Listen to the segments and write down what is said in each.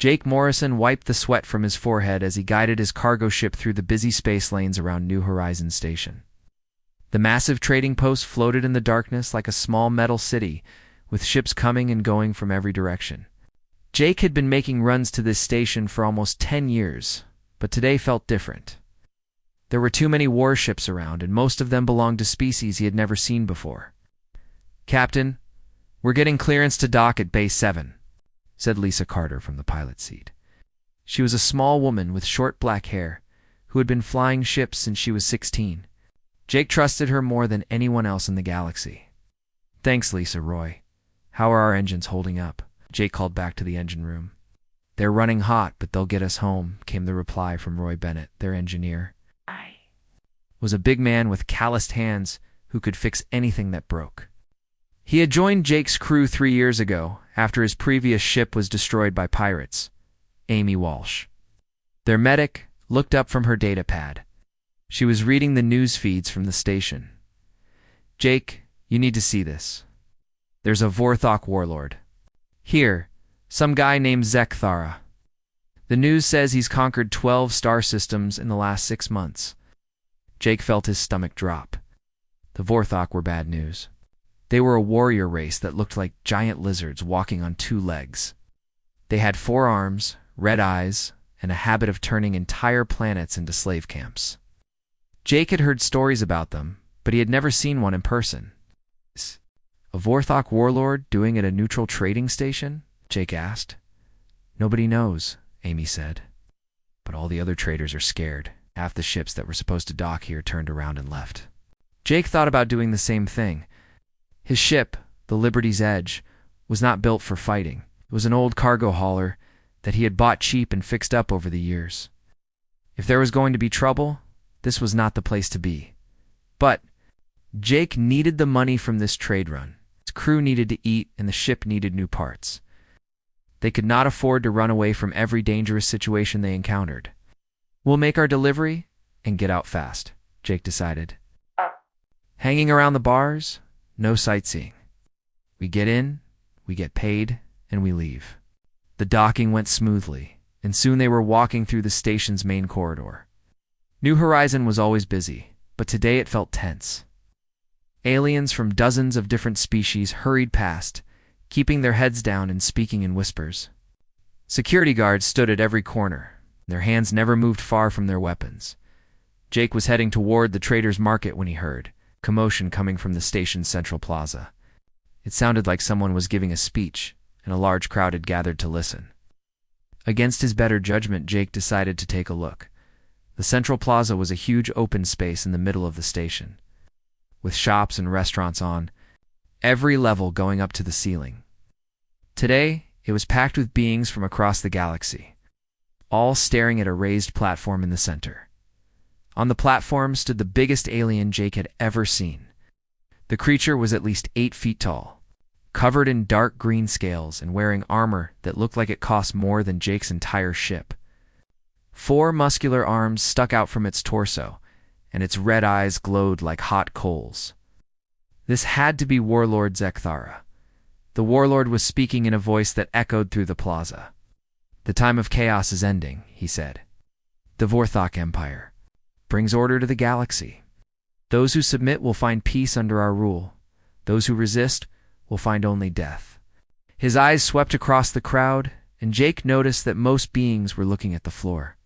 Jake Morrison wiped the sweat from his forehead as he guided his cargo ship through the busy space lanes around New Horizons Station. The massive trading post floated in the darkness like a small metal city, with ships coming and going from every direction. Jake had been making runs to this station for almost 10 years, but today felt different. There were too many warships around, and most of them belonged to species he had never seen before. "Captain, we're getting clearance to dock at Base 7, said Lisa Carter from the pilot's seat. She was a small woman with short black hair, who had been flying ships since she was 16. Jake trusted her more than anyone else in the galaxy. "Thanks, Lisa, Roy. How are our engines holding up?" Jake called back to the engine room. "They're running hot, but they'll get us home," came the reply from Roy Bennett, their engineer. "I" was a big man with calloused hands who could fix anything that broke. He had joined Jake's crew 3 years ago, after his previous ship was destroyed by pirates. Amy Walsh, their medic, looked up from her data pad. She was reading the news feeds from the station. "Jake, you need to see this. There's a Vorthok warlord. Here, some guy named Zekthara. The news says he's conquered 12 star systems in the last 6 months." Jake felt his stomach drop. The Vorthok were bad news. They were a warrior race that looked like giant lizards walking on 2 legs. They had 4 arms, red eyes, and a habit of turning entire planets into slave camps. Jake had heard stories about them, but he had never seen one in person. "A Vorthok warlord doing at a neutral trading station?" Jake asked. "Nobody knows," Amy said. "But all the other traders are scared. Half the ships that were supposed to dock here turned around and left." Jake thought about doing the same thing. His ship, the Liberty's Edge, was not built for fighting. It was an old cargo hauler that he had bought cheap and fixed up over the years. If there was going to be trouble, this was not the place to be. But Jake needed the money from this trade run. His crew needed to eat, and the ship needed new parts. They could not afford to run away from every dangerous situation they encountered. "We'll make our delivery and get out fast," Jake decided. "Hanging around the bars? No sightseeing. We get in, we get paid, and we leave." The docking went smoothly, and soon they were walking through the station's main corridor. New Horizon was always busy, but today it felt tense. Aliens from dozens of different species hurried past, keeping their heads down and speaking in whispers. Security guards stood at every corner. Their hands never moved far from their weapons. Jake was heading toward the trader's market when he heard commotion coming from the station's central plaza. It sounded like someone was giving a speech, and a large crowd had gathered to listen. Against his better judgment, Jake decided to take a look. The central plaza was a huge open space in the middle of the station, with shops and restaurants on every level going up to the ceiling. Today, it was packed with beings from across the galaxy, all staring at a raised platform in the center. On the platform stood the biggest alien Jake had ever seen. The creature was at least 8 feet tall, covered in dark green scales and wearing armor that looked like it cost more than Jake's entire ship. 4 muscular arms stuck out from its torso, and its red eyes glowed like hot coals. This had to be Warlord Zekthara. The Warlord was speaking in a voice that echoed through the plaza. "The time of chaos is ending," he said. "The Vorthok Empire brings order to the galaxy. Those who submit will find peace under our rule. Those who resist will find only death." His eyes swept across the crowd, and Jake noticed that most beings were looking at the floor.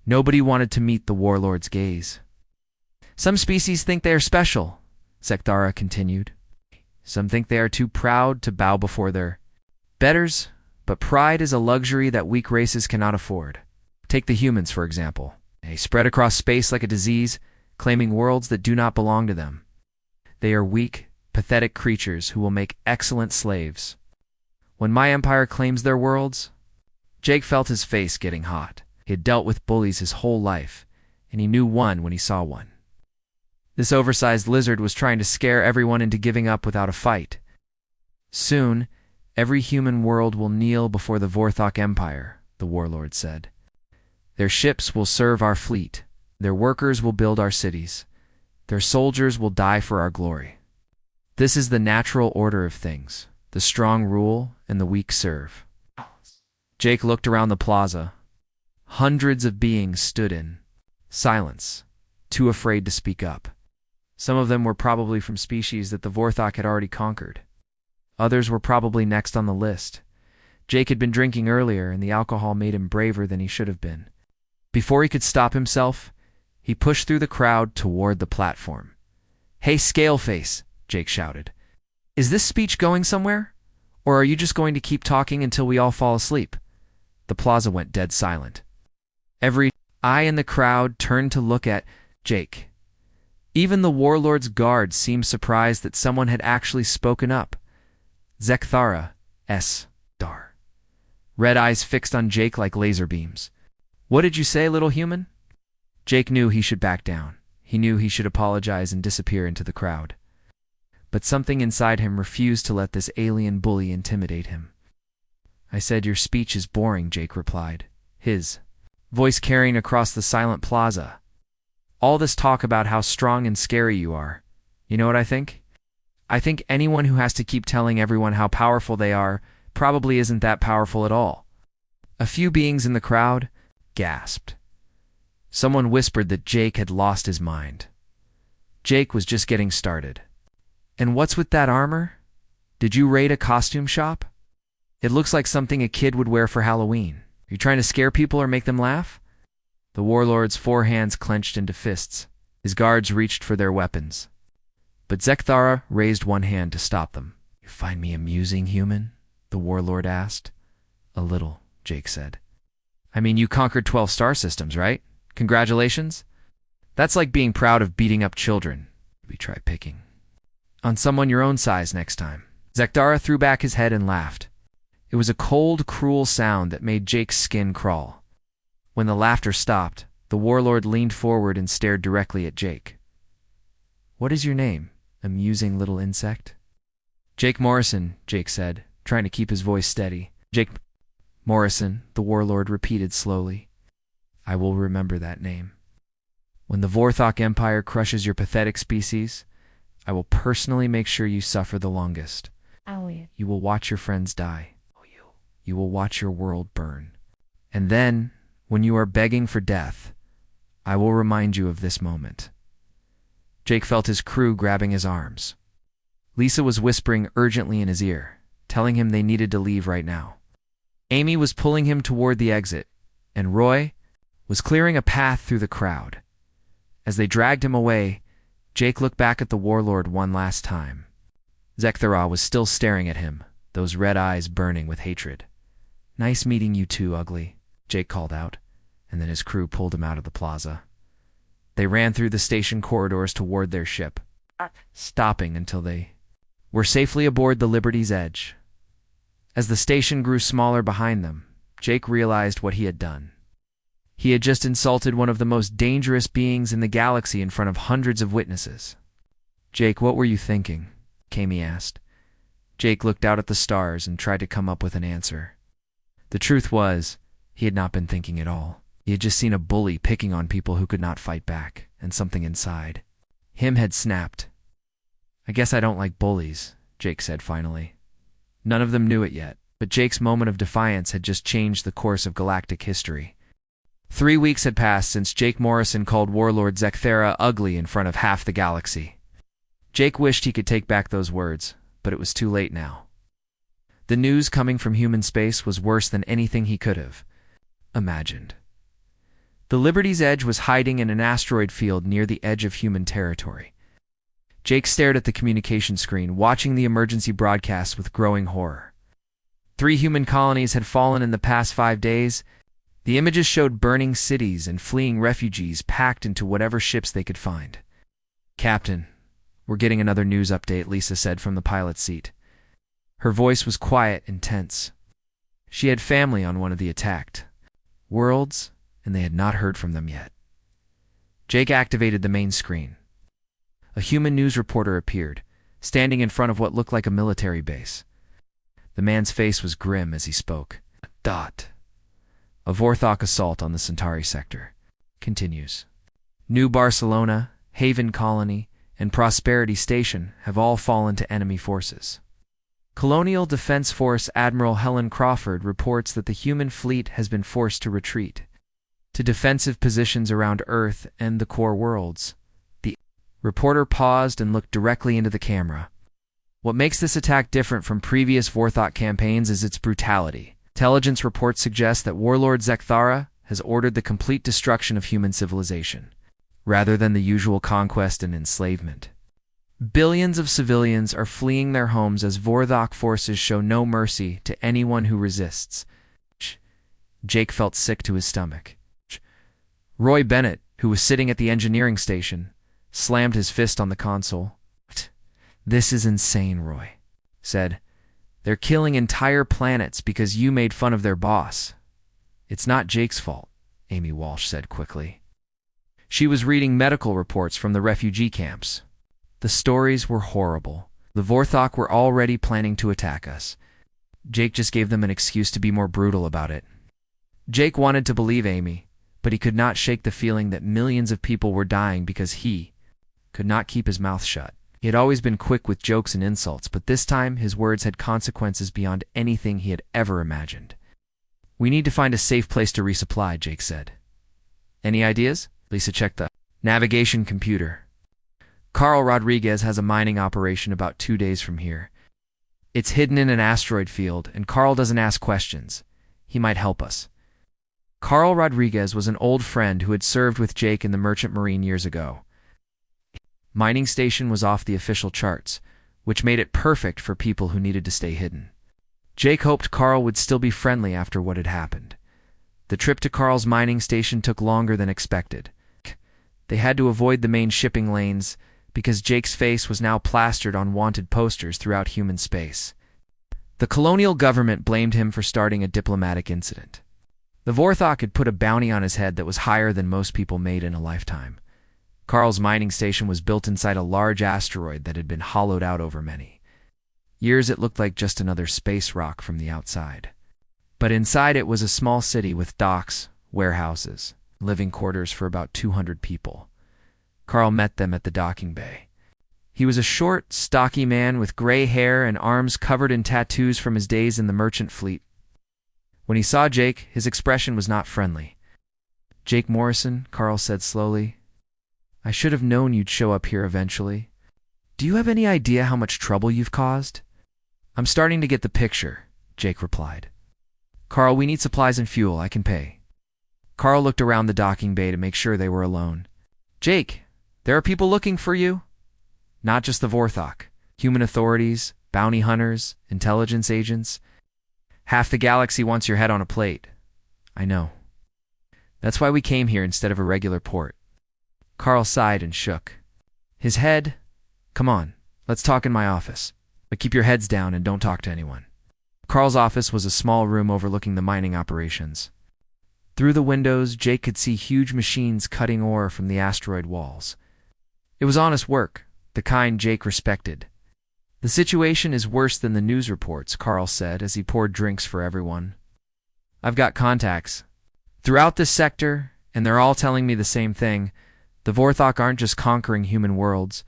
Nobody wanted to meet the Warlord's gaze. "Some species think they are special," Zekthara continued. "Some think they are too proud to bow before their betters, but pride is a luxury that weak races cannot afford. Take the humans, for example. They spread across space like a disease, claiming worlds that do not belong to them. They are weak, pathetic creatures who will make excellent slaves. When my empire claims their worlds..." Jake felt his face getting hot. He had dealt with bullies his whole life, and he knew one when he saw one. This oversized lizard was trying to scare everyone into giving up without a fight. "Soon, every human world will kneel before the Vorthok Empire," the Warlord said. "Their ships will serve our fleet. Their workers will build our cities. Their soldiers will die for our glory. This is the natural order of things. The strong rule and the weak serve." Jake looked around the plaza. Hundreds of beings stood in silence, too afraid to speak up. Some of them were probably from species that the Vorthok had already conquered. Others were probably next on the list. Jake had been drinking earlier, and the alcohol made him braver than he should have been. Before he could stop himself, he pushed through the crowd toward the platform. "Hey, Scaleface," Jake shouted. "Is this speech going somewhere? Or are you just going to keep talking until we all fall asleep?" The plaza went dead silent. Every eye in the crowd turned to look at Jake. Even the Warlord's guards seemed surprised that someone had actually spoken up. Zekthara S. Dar. Red eyes fixed on Jake like laser beams. "What did you say, little human?" Jake knew he should back down. He knew he should apologize and disappear into the crowd. But something inside him refused to let this alien bully intimidate him. "I said your speech is boring," Jake replied, his voice carrying across the silent plaza. "All this talk about how strong and scary you are. You know what I think? I think anyone who has to keep telling everyone how powerful they are probably isn't that powerful at all." A few beings in the crowd gasped. Someone whispered that Jake had lost his mind. Jake was just getting started. "And what's with that armor? Did you raid a costume shop? It looks like something a kid would wear for Halloween. Are you trying to scare people or make them laugh?" The Warlord's 4 hands clenched into fists. His guards reached for their weapons. But Zekthara raised one hand to stop them. "You find me amusing, human?" the Warlord asked. "A little," Jake said. "I mean, you conquered 12 star systems, right? Congratulations. That's like being proud of beating up children. Maybe try picking on someone your own size next time." Zekthara threw back his head and laughed. It was a cold, cruel sound that made Jake's skin crawl. When the laughter stopped, the Warlord leaned forward and stared directly at Jake. "What is your name, amusing little insect?" "Jake Morrison," Jake said, trying to keep his voice steady. "Jake Morrison," the Warlord repeated slowly. "I will remember that name. When the Vorthok Empire crushes your pathetic species, I will personally make sure you suffer the longest. You will watch your friends die. You will watch your world burn. And then, when you are begging for death, I will remind you of this moment." Jake felt his crew grabbing his arms. Lisa was whispering urgently in his ear, telling him they needed to leave right now. Amy was pulling him toward the exit, and Roy was clearing a path through the crowd. As they dragged him away, Jake looked back at the Warlord one last time. Zekthara was still staring at him, those red eyes burning with hatred. "Nice meeting you too, ugly," Jake called out, and then his crew pulled him out of the plaza. They ran through the station corridors toward their ship, stopping until they were safely aboard the Liberty's Edge. As the station grew smaller behind them, Jake realized what he had done. He had just insulted one of the most dangerous beings in the galaxy in front of hundreds of witnesses. "Jake, what were you thinking?" Kami asked. Jake looked out at the stars and tried to come up with an answer. The truth was, he had not been thinking at all. He had just seen a bully picking on people who could not fight back, and something inside him had snapped. "I guess I don't like bullies," Jake said finally. None of them knew it yet, but Jake's moment of defiance had just changed the course of galactic history. 3 weeks had passed since Jake Morrison called Warlord Zekthara ugly in front of half the galaxy. Jake wished he could take back those words, but it was too late now. The news coming from human space was worse than anything he could have imagined. The Liberty's Edge was hiding in an asteroid field near the edge of human territory. Jake stared at the communication screen, watching the emergency broadcasts with growing horror. 3 human colonies had fallen in the past 5 days. The images showed burning cities and fleeing refugees packed into whatever ships they could find. "Captain, we're getting another news update," Lisa said from the pilot's seat. Her voice was quiet and tense. She had family on one of the attacked worlds, and they had not heard from them yet. Jake activated the main screen. A human news reporter appeared, standing in front of what looked like a military base. The man's face was grim as he spoke. A Vorthok assault on the Centauri sector continues. New Barcelona, Haven Colony, and Prosperity Station have all fallen to enemy forces. Colonial Defense Force Admiral Helen Crawford reports that the human fleet has been forced to retreat to defensive positions around Earth and the core worlds. The reporter paused and looked directly into the camera. What makes this attack different from previous Vorthok campaigns is its brutality. Intelligence reports suggest that Warlord Zekthara has ordered the complete destruction of human civilization, rather than the usual conquest and enslavement. Billions of civilians are fleeing their homes as Vorthok forces show no mercy to anyone who resists. Jake felt sick to his stomach. Roy Bennett, who was sitting at the engineering station, slammed his fist on the console. "This is insane," Roy said. "They're killing entire planets because you made fun of their boss." "It's not Jake's fault," Amy Walsh said quickly. She was reading medical reports from the refugee camps. The stories were horrible. The Vorthok were already planning to attack us. Jake just gave them an excuse to be more brutal about it. Jake wanted to believe Amy, but he could not shake the feeling that millions of people were dying because he could not keep his mouth shut. He had always been quick with jokes and insults, but this time his words had consequences beyond anything he had ever imagined. "We need to find a safe place to resupply," Jake said. "Any ideas?" Lisa checked the navigation computer. "Carl Rodriguez has a mining operation about 2 days from here. It's hidden in an asteroid field, and Carl doesn't ask questions. He might help us." Carl Rodriguez was an old friend who had served with Jake in the Merchant Marine years ago. Mining station was off the official charts, which made it perfect for people who needed to stay hidden. Jake hoped Carl would still be friendly after what had happened. The trip to Carl's mining station took longer than expected. They had to avoid the main shipping lanes because Jake's face was now plastered on wanted posters throughout human space. The colonial government blamed him for starting a diplomatic incident. The Vorthok had put a bounty on his head that was higher than most people made in a lifetime. Carl's mining station was built inside a large asteroid that had been hollowed out over many years. It looked like just another space rock from the outside. But inside it was a small city with docks, warehouses, living quarters for about 200 people. Carl met them at the docking bay. He was a short, stocky man with gray hair and arms covered in tattoos from his days in the merchant fleet. When he saw Jake, his expression was not friendly. "Jake Morrison," Carl said slowly. "I should have known you'd show up here eventually. Do you have any idea how much trouble you've caused?" "I'm starting to get the picture," Jake replied. "Carl, we need supplies and fuel. I can pay." Carl looked around the docking bay to make sure they were alone. "Jake, there are people looking for you. Not just the Vorthok. Human authorities, bounty hunters, intelligence agents. Half the galaxy wants your head on a plate." "I know. That's why we came here instead of a regular port." Carl sighed and shook his head. "Come on, let's talk in my office. But keep your heads down and don't talk to anyone." Carl's office was a small room overlooking the mining operations. Through the windows, Jake could see huge machines cutting ore from the asteroid walls. It was honest work, the kind Jake respected. "The situation is worse than the news reports," Carl said as he poured drinks for everyone. "I've got contacts throughout this sector, and they're all telling me the same thing. The Vorthok aren't just conquering human worlds.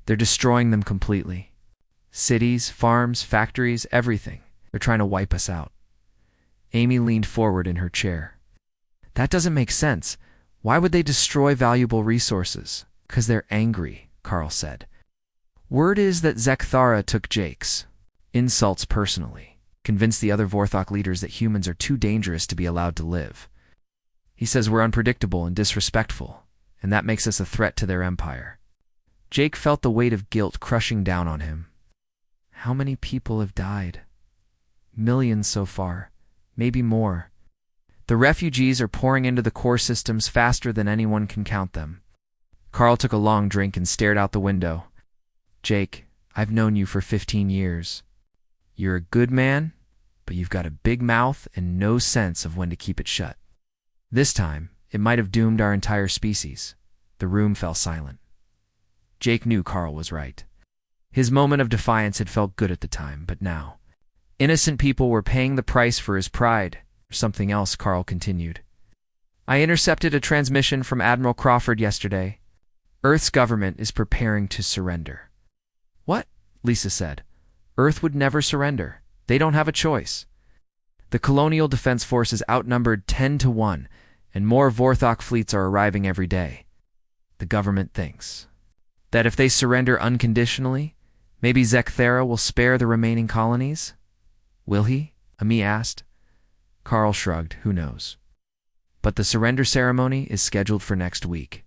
They're destroying them completely. Cities, farms, factories, everything. They're trying to wipe us out." Amy leaned forward in her chair. "That doesn't make sense. Why would they destroy valuable resources?" "'Cause they're angry," Carl said. "Word is that Zekthara took Jake's insults personally, convinced the other Vorthok leaders that humans are too dangerous to be allowed to live. He says we're unpredictable and disrespectful, and that makes us a threat to their empire." Jake felt the weight of guilt crushing down on him. How many people have died? Millions so far, maybe more. The refugees are pouring into the core systems faster than anyone can count them. Carl took a long drink and stared out the window. "Jake, I've known you for 15 years. You're a good man, but you've got a big mouth and no sense of when to keep it shut. This time, it might have doomed our entire species." The room fell silent. Jake knew Carl was right. His moment of defiance had felt good at the time, but now innocent people were paying the price for his pride. Something else, Carl continued. "I intercepted a transmission from Admiral Crawford yesterday. Earth's government is preparing to surrender." "What?" Lisa said. Earth would never surrender. They don't have a choice. The colonial defense force is outnumbered 10-1, and more Vorthok fleets are arriving every day. The government thinks that if they surrender unconditionally, maybe Zekthera will spare the remaining colonies? Will he? Ami asked. Carl shrugged. Who knows? But the surrender ceremony is scheduled for next week.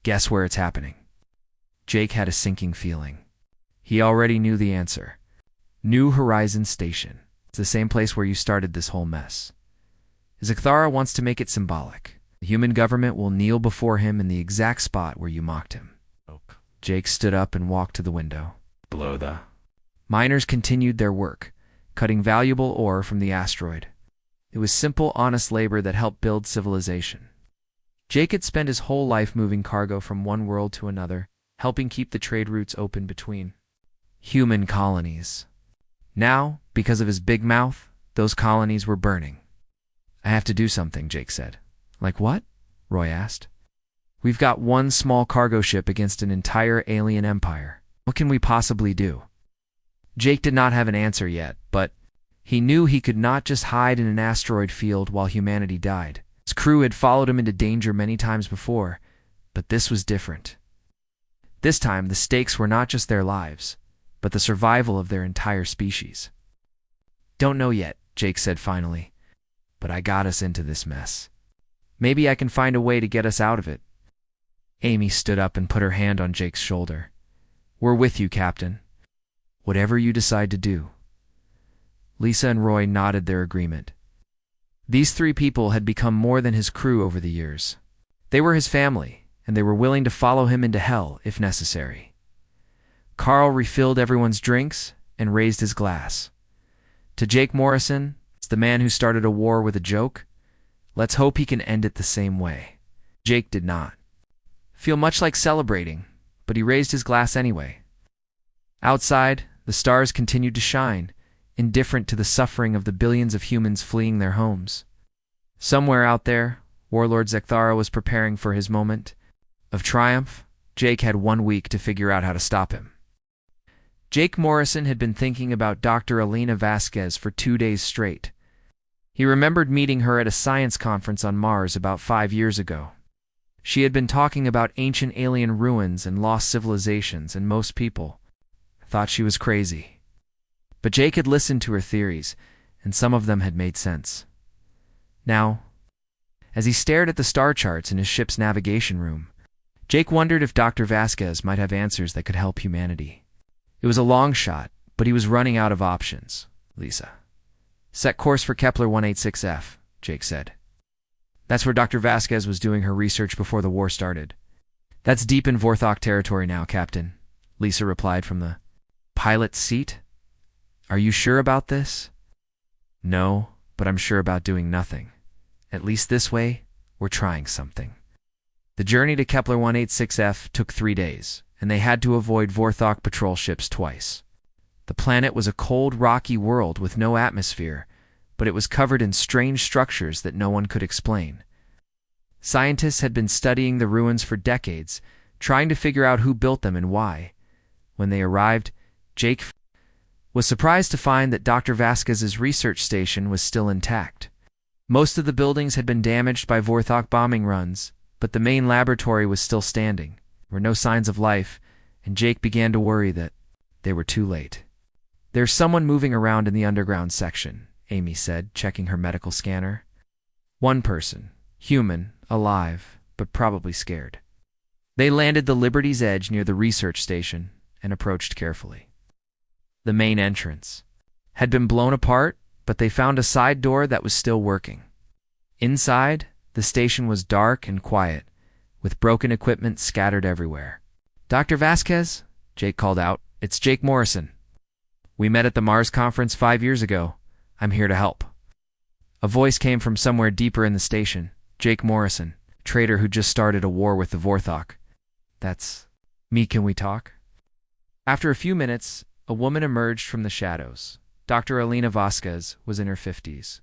Guess where it's happening? Jake had a sinking feeling. He already knew the answer. New Horizon Station. It's the same place where you started this whole mess. Zekthara wants to make it symbolic. The human government will kneel before him in the exact spot where you mocked him. Jake stood up and walked to the window. Below the miners continued their work, cutting valuable ore from the asteroid. It was simple, honest labor that helped build civilization. Jake had spent his whole life moving cargo from one world to another, helping keep the trade routes open between human colonies. Now, because of his big mouth, those colonies were burning. I have to do something, Jake said. Like what? Roy asked. We've got one small cargo ship against an entire alien empire. What can we possibly do? Jake did not have an answer yet, but he knew he could not just hide in an asteroid field while humanity died. His crew had followed him into danger many times before, but this was different. This time, the stakes were not just their lives, but the survival of their entire species. Don't know yet, Jake said finally, but I got us into this mess. Maybe I can find a way to get us out of it. Amy stood up and put her hand on Jake's shoulder. We're with you, Captain. Whatever you decide to do. Lisa and Roy nodded their agreement. These three people had become more than his crew over the years. They were his family, and they were willing to follow him into hell if necessary. Carl refilled everyone's drinks and raised his glass. To Jake Morrison, it's the man who started a war with a joke. Let's hope he can end it the same way. Jake did not feel much like celebrating, but he raised his glass anyway. Outside, the stars continued to shine, indifferent to the suffering of the billions of humans fleeing their homes. Somewhere out there, Warlord Zekthara was preparing for his moment of triumph. Jake had 1 week to figure out how to stop him. Jake Morrison had been thinking about Dr. Elena Vasquez for 2 days straight. He remembered meeting her at a science conference on Mars about 5 years ago. She had been talking about ancient alien ruins and lost civilizations, and most people thought she was crazy. But Jake had listened to her theories, and some of them had made sense. Now, as he stared at the star charts in his ship's navigation room, Jake wondered if Dr. Vasquez might have answers that could help humanity. It was a long shot, but he was running out of options. Lisa. Set course for Kepler 186F, Jake said. That's where Dr. Vasquez was doing her research before the war started. That's deep in Vorthok territory now, Captain, Lisa replied from the pilot's seat. Are you sure about this? No, but I'm sure about doing nothing. At least this way, we're trying something. The journey to Kepler 186F took 3 days, and they had to avoid Vorthok patrol ships twice. The planet was a cold, rocky world with no atmosphere, but it was covered in strange structures that no one could explain. Scientists had been studying the ruins for decades, trying to figure out who built them and why. When they arrived, Jake was surprised to find that Dr. Vasquez's research station was still intact. Most of the buildings had been damaged by Vorthok bombing runs, but the main laboratory was still standing. There were no signs of life, and Jake began to worry that they were too late. There's someone moving around in the underground section, Amy said, checking her medical scanner. One person, human, alive, but probably scared. They landed the Liberty's Edge near the research station and approached carefully. The main entrance had been blown apart, but they found a side door that was still working. Inside, the station was dark and quiet, with broken equipment scattered everywhere. Dr. Vasquez, Jake called out. It's Jake Morrison. We met at the Mars conference 5 years ago. I'm here to help. A voice came from somewhere deeper in the station. Jake Morrison, trader who just started a war with the Vorthok. That's me. Can we talk? After a few minutes, a woman emerged from the shadows. Dr. Elena Vasquez was in her 50s.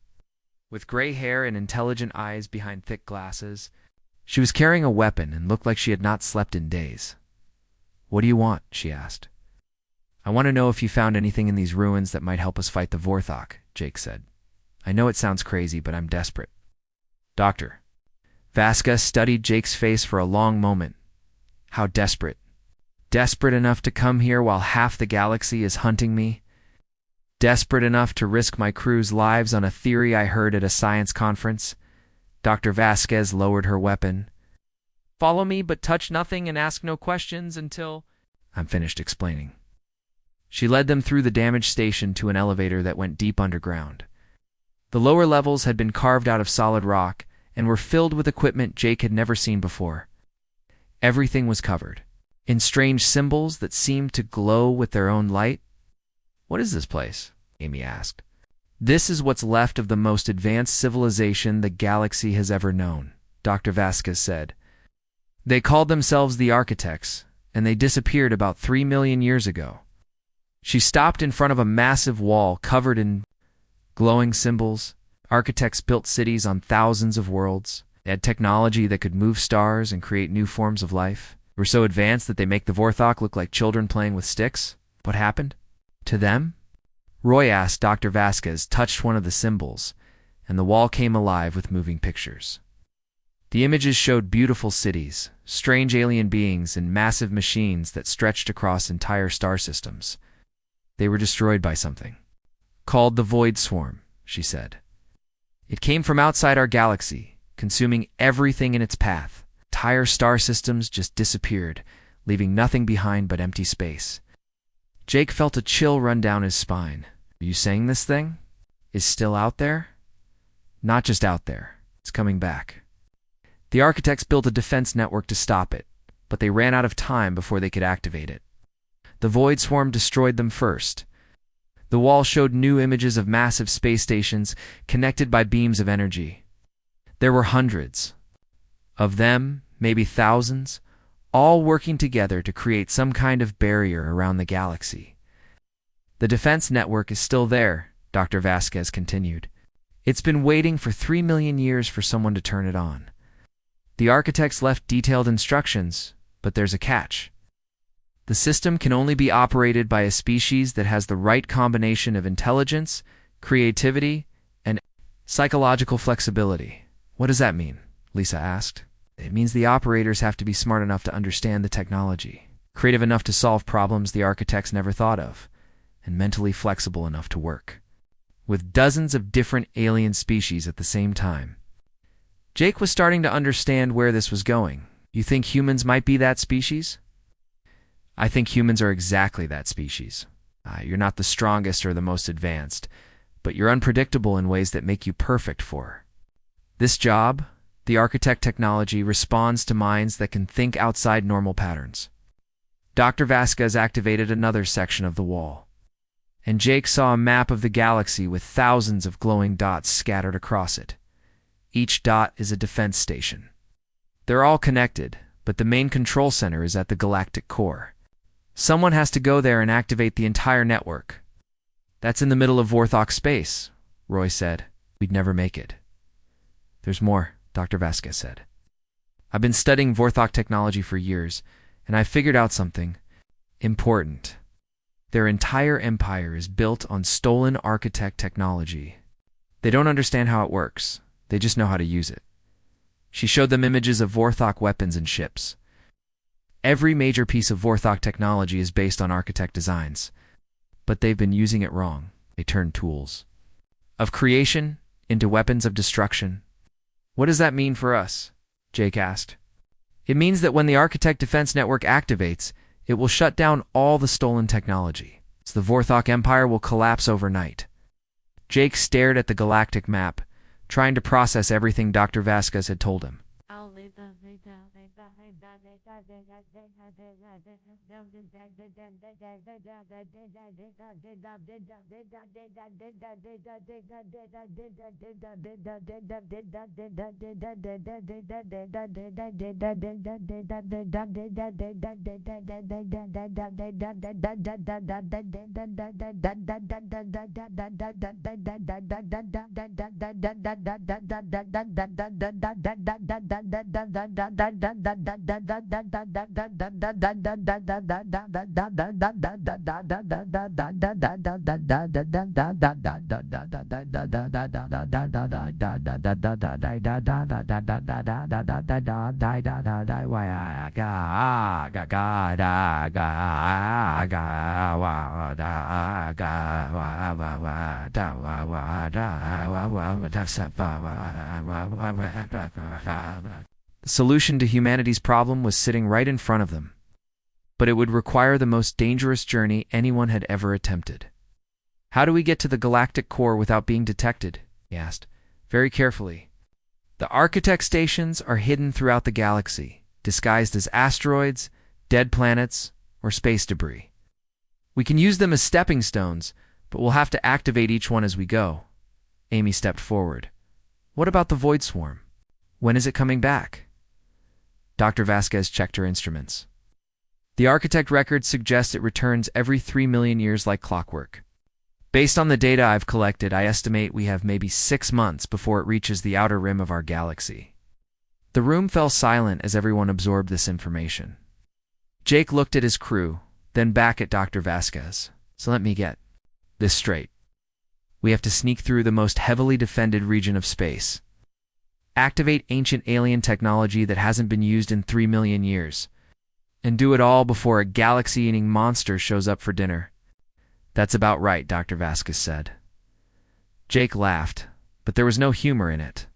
With gray hair and intelligent eyes behind thick glasses, she was carrying a weapon and looked like she had not slept in days. What do you want? She asked. I want to know if you found anything in these ruins that might help us fight the Vorthok, Jake said. I know it sounds crazy, but I'm desperate. Doctor. Vasquez studied Jake's face for a long moment. How desperate? Desperate enough to come here while half the galaxy is hunting me? Desperate enough to risk my crew's lives on a theory I heard at a science conference? Dr. Vasquez lowered her weapon. Follow me, but touch nothing and ask no questions until I'm finished explaining. She led them through the damaged station to an elevator that went deep underground. The lower levels had been carved out of solid rock and were filled with equipment Jake had never seen before. Everything was covered in strange symbols that seemed to glow with their own light. What is this place? Amy asked. This is what's left of the most advanced civilization the galaxy has ever known, Dr. Vasquez said. They called themselves the Architects, and they disappeared about 3 million years ago. She stopped in front of a massive wall covered in glowing symbols. Architects built cities on thousands of worlds. They had technology that could move stars and create new forms of life. They were so advanced that they make the Vorthok look like children playing with sticks. What happened to them? Roy asked. Dr. Vasquez touched one of the symbols, and the wall came alive with moving pictures. The images showed beautiful cities, strange alien beings, and massive machines that stretched across entire star systems. They were destroyed by something called the Void Swarm, she said. It came from outside our galaxy, consuming everything in its path. Entire star systems just disappeared, leaving nothing behind but empty space. Jake felt a chill run down his spine. Are you saying this thing is still out there? Not just out there, it's coming back. The Architects built a defense network to stop it, but they ran out of time before they could activate it. The Void Swarm destroyed them first. The wall showed new images of massive space stations connected by beams of energy. There were hundreds of them, maybe thousands, all working together to create some kind of barrier around the galaxy. The defense network is still there, Dr. Vasquez continued. It's been waiting for 3 million years for someone to turn it on. The Architects left detailed instructions, but there's a catch. The system can only be operated by a species that has the right combination of intelligence, creativity, and psychological flexibility. What does that mean? Lisa asked. It means the operators have to be smart enough to understand the technology, creative enough to solve problems the Architects never thought of, and mentally flexible enough to work with dozens of different alien species at the same time. Jake was starting to understand where this was going. You think humans might be that species? I think humans are exactly that species. You're not the strongest or the most advanced, but you're unpredictable in ways that make you perfect for this job. The Architect technology responds to minds that can think outside normal patterns. Dr. Vasquez activated another section of the wall, and Jake saw a map of the galaxy with thousands of glowing dots scattered across it. Each dot is a defense station. They're all connected, but the main control center is at the galactic core. Someone has to go there and activate the entire network. That's in the middle of Vorthok space, Roy said. We'd never make it. There's more, Dr. Vasquez said. I've been studying Vorthok technology for years, and I figured out something important. Their entire empire is built on stolen Architect technology. They don't understand how it works. They just know how to use it. She showed them images of Vorthok weapons and ships. Every major piece of Vorthok technology is based on Architect designs, but they've been using it wrong. They turned tools of creation into weapons of destruction. What does that mean for us? Jake asked. It means that when the Architect Defense Network activates, it will shut down all the stolen technology. So the Vorthok Empire will collapse overnight. Jake stared at the galactic map, trying to process everything Dr. Vasquez had told him. The solution to humanity's problem was sitting right in front of them, but it would require the most dangerous journey anyone had ever attempted. "How do we get to the galactic core without being detected?" he asked, very carefully. "The architect stations are hidden throughout the galaxy, disguised as asteroids, dead planets, or space debris. We can use them as stepping stones, but we'll have to activate each one as we go." Amy stepped forward. "What about the Void Swarm? When is it coming back?" Dr. Vasquez checked her instruments. "The architect records suggest it returns every 3 million years like clockwork. Based on the data I've collected, I estimate we have maybe 6 months before it reaches the outer rim of our galaxy." The room fell silent as everyone absorbed this information. Jake looked at his crew, then back at Dr. Vasquez. "So let me get this straight. We have to sneak through the most heavily defended region of space, activate ancient alien technology that hasn't been used in 3 million years, and do it all before a galaxy-eating monster shows up for dinner." "That's about right," Dr. Vasquez said. Jake laughed, but there was no humor in it.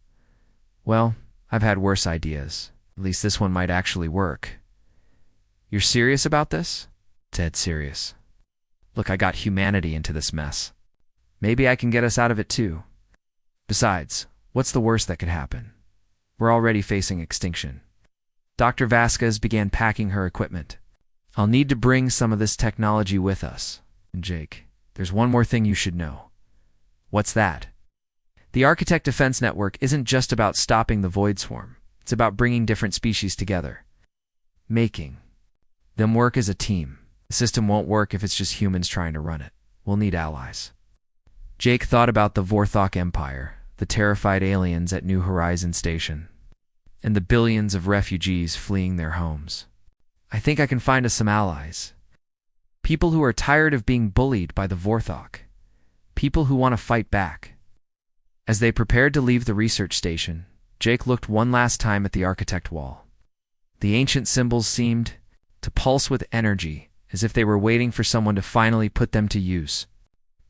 "Well, I've had worse ideas. At least this one might actually work." "You're serious about this?" Dead serious. "Look, I got humanity into this mess. Maybe I can get us out of it too. Besides, what's the worst that could happen? We're already facing extinction." Dr. Vasquez began packing her equipment. "I'll need to bring some of this technology with us. And Jake, there's one more thing you should know." "What's that?" "The Architect Defense Network isn't just about stopping the Void Swarm. It's about bringing different species together, making them work as a team. The system won't work if it's just humans trying to run it. We'll need allies." Jake thought about the Vorthok Empire, the terrified aliens at New Horizon Station, and the billions of refugees fleeing their homes. "I think I can find us some allies. People who are tired of being bullied by the Vorthok. People who want to fight back." As they prepared to leave the research station, Jake looked one last time at the architect wall. The ancient symbols seemed to pulse with energy, as if they were waiting for someone to finally put them to use.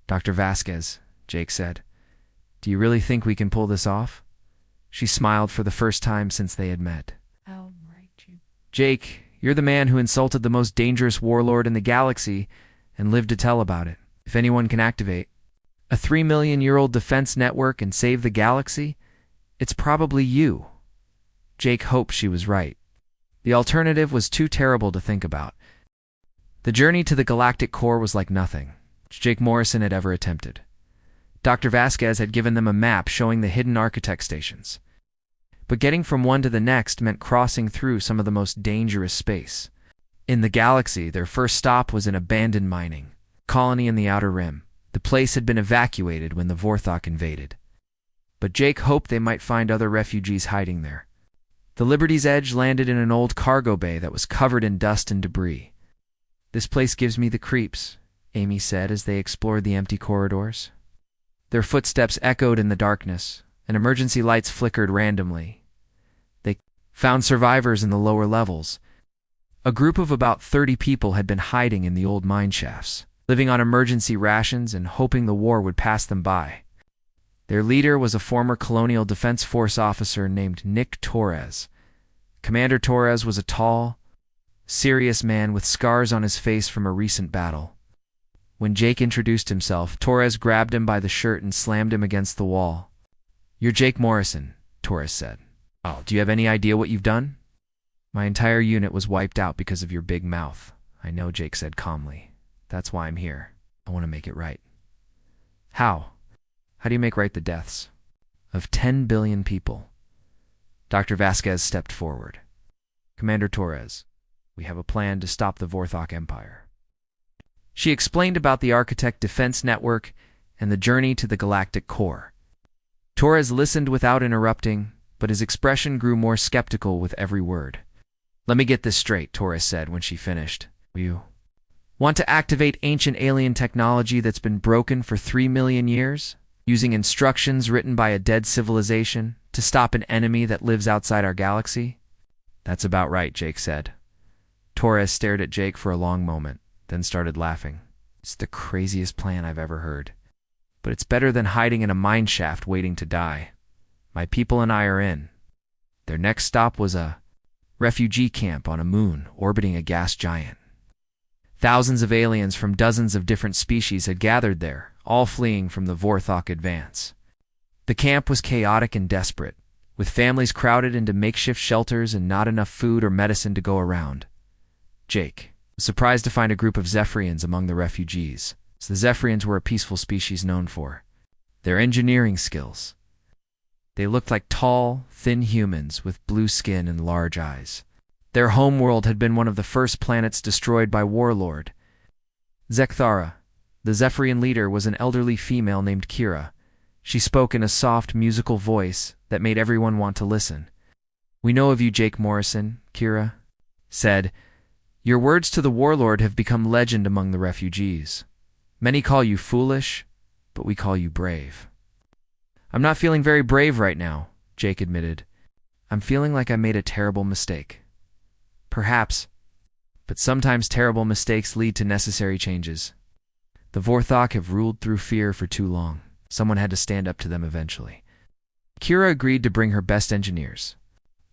"Dr. Vasquez," Jake said, "do you really think we can pull this off?" She smiled for the first time since they had met. "I'll write you." "Jake, you're the man who insulted the most dangerous warlord in the galaxy and lived to tell about it. If anyone can activate a 3 million-year-old defense network and save the galaxy, it's probably you." Jake hoped she was right. The alternative was too terrible to think about. The journey to the galactic core was like nothing Jake Morrison had ever attempted. Dr. Vasquez had given them a map showing the hidden architect stations, but getting from one to the next meant crossing through some of the most dangerous space. In the galaxy, their first stop was an abandoned mining colony in the Outer Rim. The place had been evacuated when the Vorthok invaded, but Jake hoped they might find other refugees hiding there. The Liberty's Edge landed in an old cargo bay that was covered in dust and debris. "This place gives me the creeps," Amy said as they explored the empty corridors. Their footsteps echoed in the darkness, and emergency lights flickered randomly. They found survivors in the lower levels. A group of about 30 people had been hiding in the old mine shafts, living on emergency rations and hoping the war would pass them by. Their leader was a former Colonial Defense Force officer named Nick Torres. Commander Torres was a tall, serious man with scars on his face from a recent battle. When Jake introduced himself, Torres grabbed him by the shirt and slammed him against the wall. "You're Jake Morrison," Torres said. "Oh, do you have any idea what you've done?" "My entire unit was wiped out because of your big mouth." "I know," Jake said calmly. "That's why I'm here. I want to make it right." "How? How do you make right the deaths of 10 billion people?" Dr. Vasquez stepped forward. "Commander Torres, we have a plan to stop the Vorthok Empire." She explained about the Architect Defense Network and the journey to the galactic core. Torres listened without interrupting, but his expression grew more skeptical with every word. Let me get this straight, Torres said when she finished. You want to activate ancient alien technology that's been broken for 3 million years? Using instructions written by a dead civilization to stop an enemy that lives outside our galaxy? That's about right, Jake said. Torres stared at Jake for a long moment, then started laughing. It's the craziest plan I've ever heard. But it's better than hiding in a mine shaft waiting to die. My people and I are in. Their next stop was a refugee camp on a moon orbiting a gas giant. Thousands of aliens from dozens of different species had gathered there, all fleeing from the Vorthok advance. The camp was chaotic and desperate, with families crowded into makeshift shelters and not enough food or medicine to go around. Jake was surprised to find a group of Zephyrians among the refugees. The Zephyrians were a peaceful species known for their engineering skills. They looked like tall, thin humans with blue skin and large eyes. Their homeworld had been one of the first planets destroyed by Warlord. Zekthara, the Zephyrian leader, was an elderly female named Kira. She spoke in a soft, musical voice that made everyone want to listen. "We know of you, Jake Morrison," Kira said. "Your words to the Warlord have become legend among the refugees. Many call you foolish, but we call you brave." "I'm not feeling very brave right now," Jake admitted. "I'm feeling like I made a terrible mistake." "Perhaps, but sometimes terrible mistakes lead to necessary changes. The Vorthok have ruled through fear for too long. Someone had to stand up to them eventually." Kira agreed to bring her best engineers.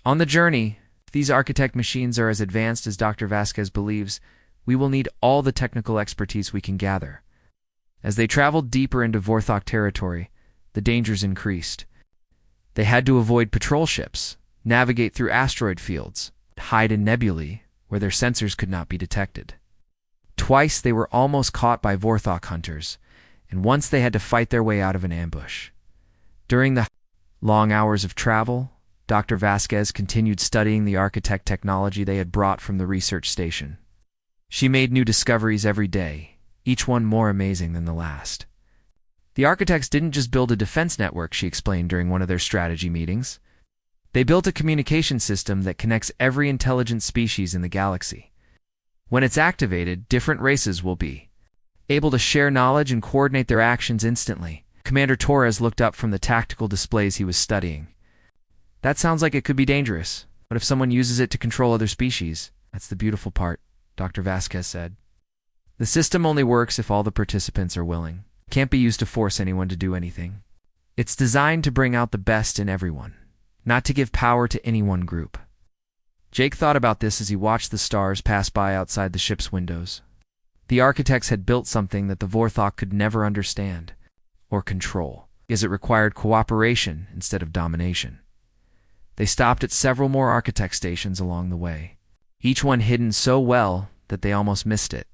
On the journey, if these architect machines are as advanced as Dr. Vasquez believes, we will need all the technical expertise we can gather. As they traveled deeper into Vorthok territory, the dangers increased. They had to avoid patrol ships, navigate through asteroid fields, hide in nebulae where their sensors could not be detected. Twice they were almost caught by Vorthok hunters, and once they had to fight their way out of an ambush. During the long hours of travel, Dr. Vasquez continued studying the architect technology they had brought from the research station. She made new discoveries every day, each one more amazing than the last. The architects didn't just build a defense network, she explained during one of their strategy meetings. They built a communication system that connects every intelligent species in the galaxy. When it's activated, different races will be able to share knowledge and coordinate their actions instantly. Commander Torres looked up from the tactical displays he was studying. "That sounds like it could be dangerous. What if someone uses it to control other species?" "That's the beautiful part," Dr. Vasquez said. "The system only works if all the participants are willing. It can't be used to force anyone to do anything. It's designed to bring out the best in everyone, not to give power to any one group." Jake thought about this as he watched the stars pass by outside the ship's windows. The architects had built something that the Vorthok could never understand or control, because it required cooperation instead of domination. They stopped at several more architect stations along the way, each one hidden so well that they almost missed it.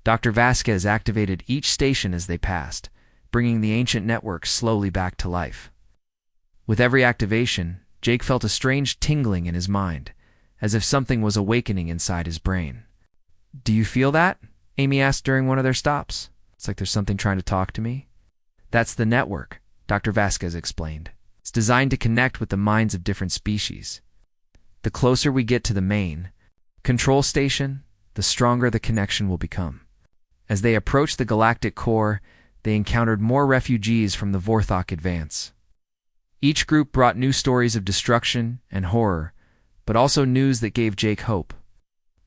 Dr. Vasquez activated each station as they passed, bringing the ancient network slowly back to life. With every activation, Jake felt a strange tingling in his mind, as if something was awakening inside his brain. "Do you feel that?" Amy asked during one of their stops. "It's like there's something trying to talk to me." "That's the network," Dr. Vasquez explained. "It's designed to connect with the minds of different species. The closer we get to the main control station, the stronger the connection will become." As they approached the galactic core, they encountered more refugees from the Vorthok advance. Each group brought new stories of destruction and horror, but also news that gave Jake hope.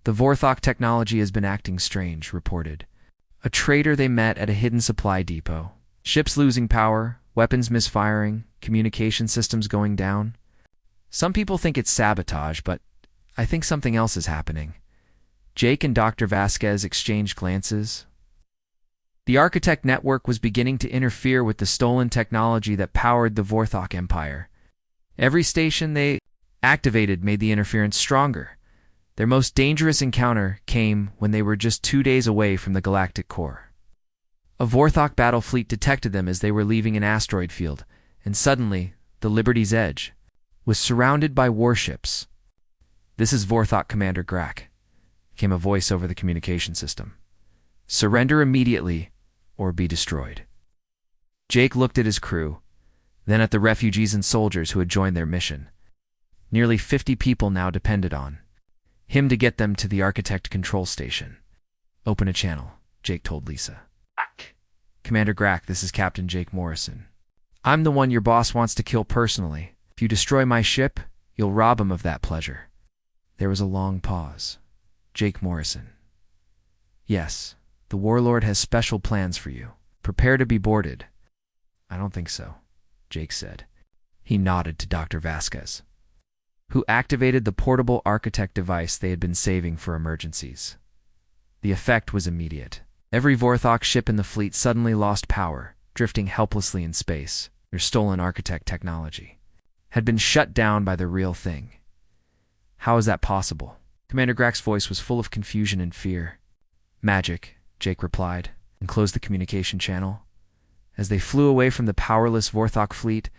"The Vorthok technology has been acting strange," reported a trader they met at a hidden supply depot. "Ships losing power, weapons misfiring, communication systems going down. Some people think it's sabotage, but I think something else is happening." Jake and Dr. Vasquez exchanged glances. The architect network was beginning to interfere with the stolen technology that powered the Vorthok Empire. Every station they activated made the interference stronger. Their most dangerous encounter came when they were just 2 days away from the galactic core. A Vorthok battle fleet detected them as they were leaving an asteroid field, and suddenly, the Liberty's Edge was surrounded by warships. "This is Vorthok Commander Grak," came a voice over the communication system. "Surrender immediately, or be destroyed." Jake looked at his crew, then at the refugees and soldiers who had joined their mission. Nearly 50 people now depended on him to get them to the architect control station. Open a channel, Jake told Lisa. Commander Grack, this is Captain Jake Morrison. I'm the one your boss wants to kill personally. If you destroy my ship, you'll rob him of that pleasure. There was a long pause. Jake Morrison. Yes, the Warlord has special plans for you. Prepare to be boarded. I don't think so, Jake said. He nodded to Dr. Vasquez, who activated the portable architect device they had been saving for emergencies. The effect was immediate. Every Vorthok ship in the fleet suddenly lost power, drifting helplessly in space. Their stolen architect technology had been shut down by the real thing. How is that possible? Commander Grack's voice was full of confusion and fear. Magic, Jake replied, and closed the communication channel. As they flew away from the powerless Vorthok fleet,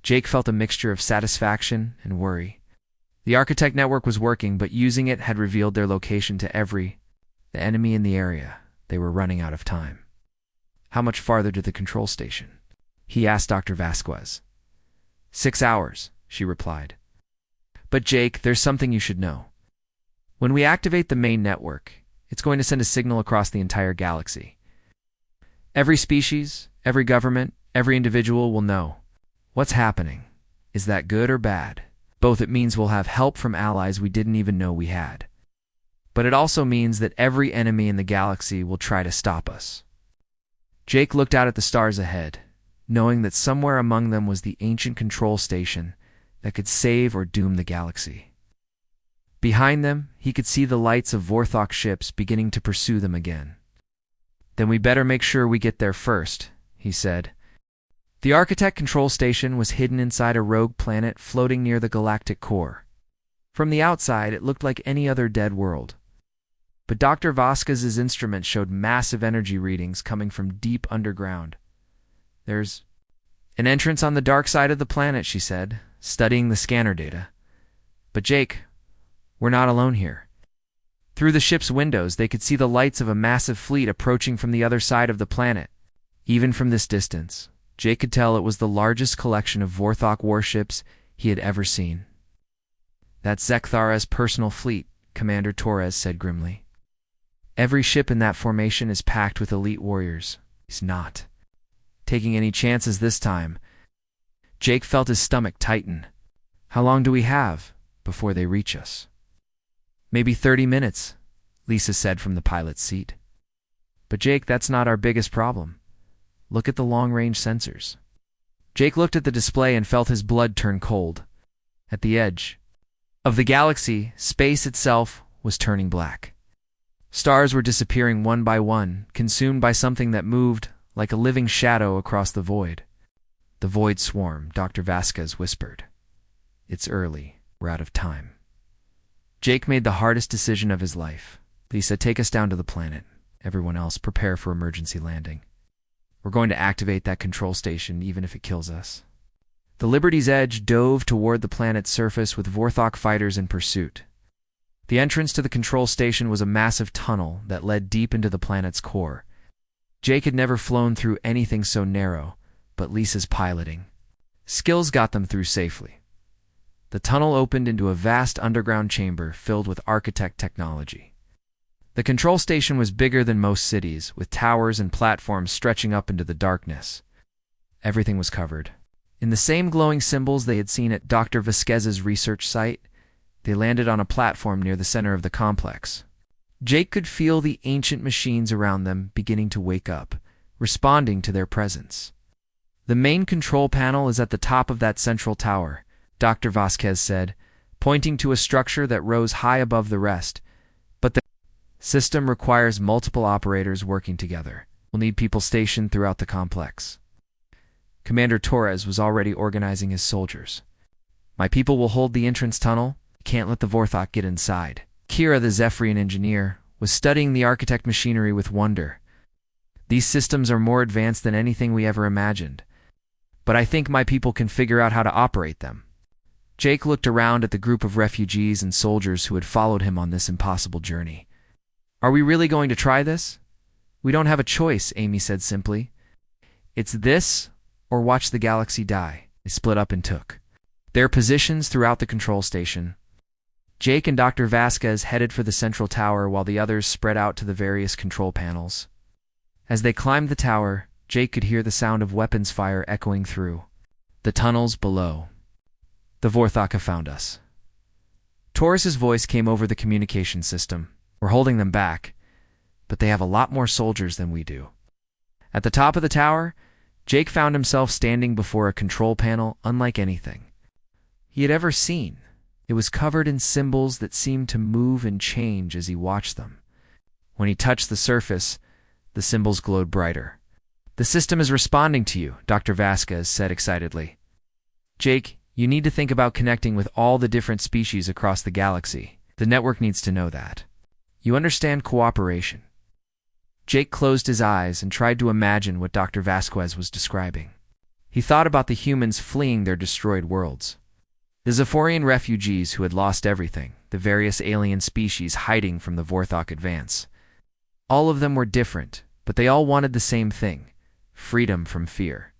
Jake felt a mixture of satisfaction and worry. The architect network was working, but using it had revealed their location to the enemy in the area. They were running out of time. How much farther to the control station? He asked Dr. Vasquez. 6 hours, she replied. But Jake, there's something you should know. When we activate the main network, it's going to send a signal across the entire galaxy. Every species, every government, every individual will know what's happening. Is that good or bad? Both. It means we'll have help from allies we didn't even know we had. But it also means that every enemy in the galaxy will try to stop us. Jake looked out at the stars ahead, knowing that somewhere among them was the ancient control station that could save or doom the galaxy. Behind them, he could see the lights of Vorthok ships beginning to pursue them again. Then we better make sure we get there first, he said. The architect control station was hidden inside a rogue planet floating near the galactic core. From the outside, it looked like any other dead world. But Dr. Vasquez's instrument showed massive energy readings coming from deep underground. There's an entrance on the dark side of the planet, she said, studying the scanner data. But Jake, we're not alone here. Through the ship's windows, they could see the lights of a massive fleet approaching from the other side of the planet. Even from this distance, Jake could tell it was the largest collection of Vorthok warships he had ever seen. That's Zekthara's personal fleet, Commander Torres said grimly. Every ship in that formation is packed with elite warriors. He's not taking any chances this time. Jake felt his stomach tighten. How long do we have before they reach us? Maybe 30 minutes, Lisa said from the pilot's seat. But Jake, that's not our biggest problem. Look at the long-range sensors. Jake looked at the display and felt his blood turn cold. At the edge of the galaxy, space itself was turning black. Stars were disappearing one by one, consumed by something that moved like a living shadow across the void. The void swarm, Dr. Vasquez whispered. It's early. We're out of time. Jake made the hardest decision of his life. Lisa, take us down to the planet. Everyone else, prepare for emergency landing. We're going to activate that control station even if it kills us. The Liberty's Edge dove toward the planet's surface with Vorthok fighters in pursuit. The entrance to the control station was a massive tunnel that led deep into the planet's core. Jake had never flown through anything so narrow, but Lisa's piloting skills got them through safely. The tunnel opened into a vast underground chamber filled with architect technology. The control station was bigger than most cities, with towers and platforms stretching up into the darkness. Everything was covered in the same glowing symbols they had seen at Dr. Vasquez's research site. They landed on a platform near the center of the complex. Jake could feel the ancient machines around them beginning to wake up, responding to their presence. The main control panel is at the top of that central tower, Dr. Vasquez said, pointing to a structure that rose high above the rest. But the system requires multiple operators working together. We'll need people stationed throughout the complex. Commander Torres was already organizing his soldiers. My people will hold the entrance tunnel. Can't let the Vorthok get inside. Kira, the Zephyrian engineer, was studying the architect machinery with wonder. These systems are more advanced than anything we ever imagined. But I think my people can figure out how to operate them. Jake looked around at the group of refugees and soldiers who had followed him on this impossible journey. Are we really going to try this? We don't have a choice, Amy said simply. It's this or watch the galaxy die. They split up and took their positions throughout the control station. Jake and Dr. Vasquez headed for the central tower while the others spread out to the various control panels. As they climbed the tower, Jake could hear the sound of weapons fire echoing through the tunnels below. "The Vorthok have found us." Taurus's voice came over the communication system. "We're holding them back, but they have a lot more soldiers than we do." At the top of the tower, Jake found himself standing before a control panel unlike anything he had ever seen. It was covered in symbols that seemed to move and change as he watched them. When he touched the surface, the symbols glowed brighter. "The system is responding to you," Dr. Vasquez said excitedly. "Jake, you need to think about connecting with all the different species across the galaxy. The network needs to know that. You understand cooperation." Jake closed his eyes and tried to imagine what Dr. Vasquez was describing. He thought about the humans fleeing their destroyed worlds, the Zephyrian refugees who had lost everything, the various alien species hiding from the Vorthok advance. All of them were different, but they all wanted the same thing: freedom from fear.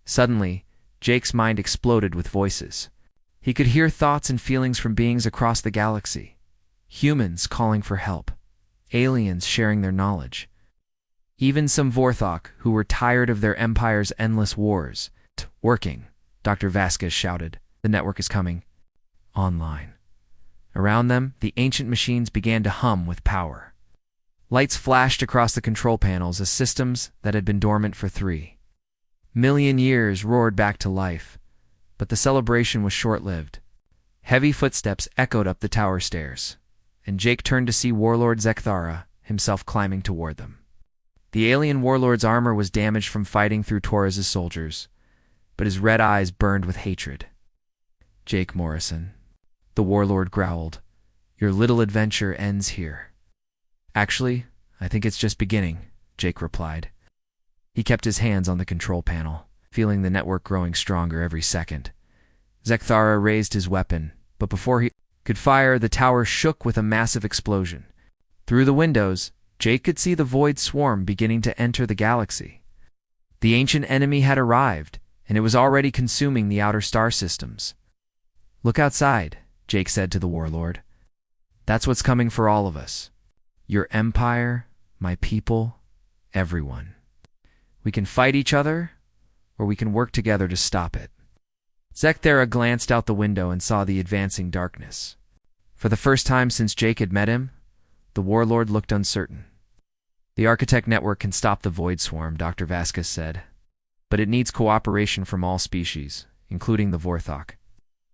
Suddenly, Jake's mind exploded with voices. He could hear thoughts and feelings from beings across the galaxy. Humans calling for help. Aliens sharing their knowledge. Even some Vorthok who were tired of their empire's endless wars. "Working," Dr. Vasquez shouted. "The network is coming online." Around them, the ancient machines began to hum with power. Lights flashed across the control panels as systems that had been dormant for 3,000,000 years roared back to life. But the celebration was short-lived. Heavy footsteps echoed up the tower stairs, and Jake turned to see Warlord Zekthara himself climbing toward them. The alien warlord's armor was damaged from fighting through Torres's soldiers, but his red eyes burned with hatred. "Jake Morrison," the warlord growled, "your little adventure ends here." "Actually, I think it's just beginning," Jake replied. He kept his hands on the control panel, feeling the network growing stronger every second. Zekthara raised his weapon, but before he could fire, the tower shook with a massive explosion. Through the windows, Jake could see the void swarm beginning to enter the galaxy. The ancient enemy had arrived, and it was already consuming the outer star systems. "Look outside," Jake said to the warlord. "That's what's coming for all of us. Your empire, my people, everyone. We can fight each other, or we can work together to stop it." Zekthara glanced out the window and saw the advancing darkness. For the first time since Jake had met him, the warlord looked uncertain. "The Architect Network can stop the Void Swarm," Dr. Vasquez said, "but it needs cooperation from all species, including the Vorthok.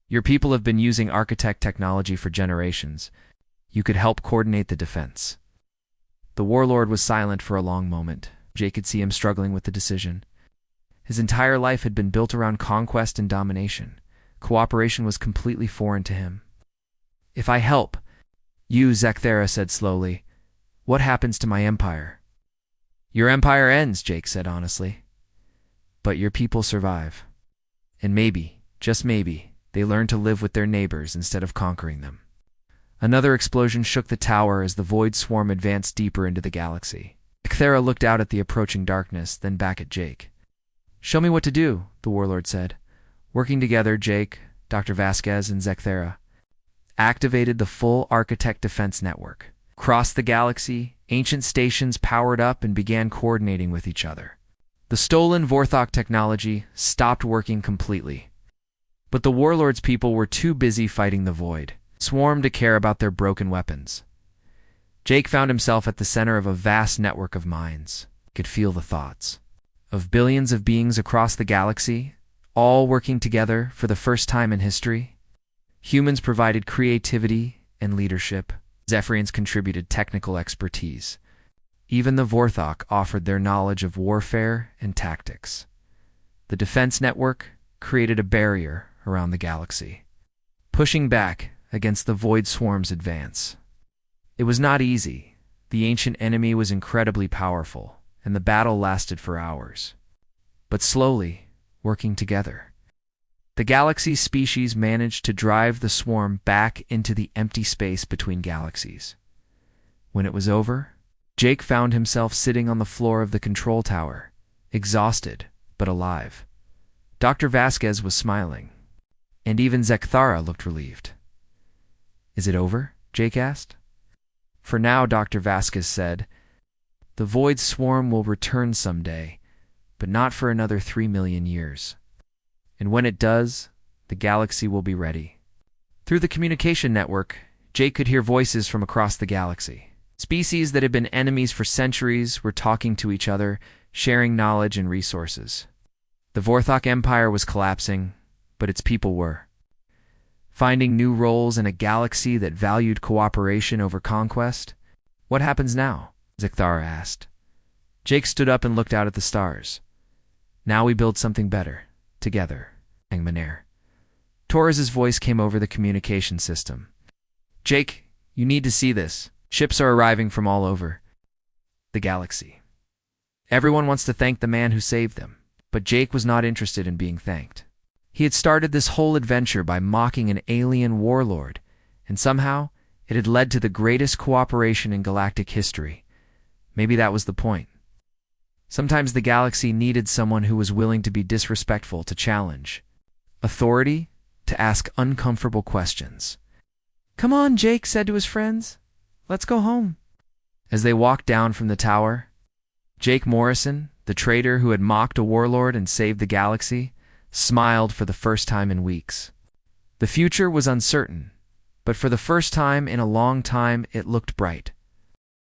Your people have been using Architect technology for generations. You could help coordinate the defense." The warlord was silent for a long moment. Jake could see him struggling with the decision. His entire life had been built around conquest and domination. Cooperation was completely foreign to him. "If I help you," Zekthara said slowly, "what happens to my empire?" "Your empire ends," Jake said honestly. "But your people survive. And maybe, just maybe, they learn to live with their neighbors instead of conquering them." Another explosion shook the tower as the void swarm advanced deeper into the galaxy. Zekthara looked out at the approaching darkness, then back at Jake. "Show me what to do," the warlord said. Working together, Jake, Dr. Vasquez, and Zekthara activated the full Architect Defense Network. Across the galaxy, ancient stations powered up and began coordinating with each other. The stolen Vorthok technology stopped working completely. But the warlord's people were too busy fighting the void swarm to care about their broken weapons. Jake found himself at the center of a vast network of minds. He could feel the thoughts of billions of beings across the galaxy, all working together for the first time in history. Humans provided creativity and leadership. Zephyrians contributed technical expertise. Even the Vorthok offered their knowledge of warfare and tactics. The defense network created a barrier around the galaxy, pushing back against the void swarm's advance. It was not easy. The ancient enemy was incredibly powerful, and the battle lasted for hours. But slowly, working together, the galaxy's species managed to drive the swarm back into the empty space between galaxies. When it was over, Jake found himself sitting on the floor of the control tower, exhausted but alive. Dr. Vasquez was smiling, and even Zekthara looked relieved. Is it over? Jake asked. For now, Dr. Vasquez said, the void swarm will return someday, but not for another 3 million years. And when it does, the galaxy will be ready. Through the communication network, Jake could hear voices from across the galaxy. Species that had been enemies for centuries were talking to each other, sharing knowledge and resources. The Vorthok Empire was collapsing, but its people were. Finding new roles in a galaxy that valued cooperation over conquest? What happens now? Zekthara asked. Jake stood up and looked out at the stars. Now we build something better, together, Angmaner. Torres's voice came over the communication system. Jake, you need to see this. Ships are arriving from all over the galaxy. Everyone wants to thank the man who saved them, but Jake was not interested in being thanked. He had started this whole adventure by mocking an alien warlord, and somehow it had led to the greatest cooperation in galactic history. Maybe that was the point. Sometimes the galaxy needed someone who was willing to be disrespectful, to challenge authority, to ask uncomfortable questions. Come on, Jake said to his friends. Let's go home. As they walked down from the tower, Jake Morrison, the traitor who had mocked a warlord and saved the galaxy, smiled for the first time in weeks. The future was uncertain, but for the first time in a long time it looked bright.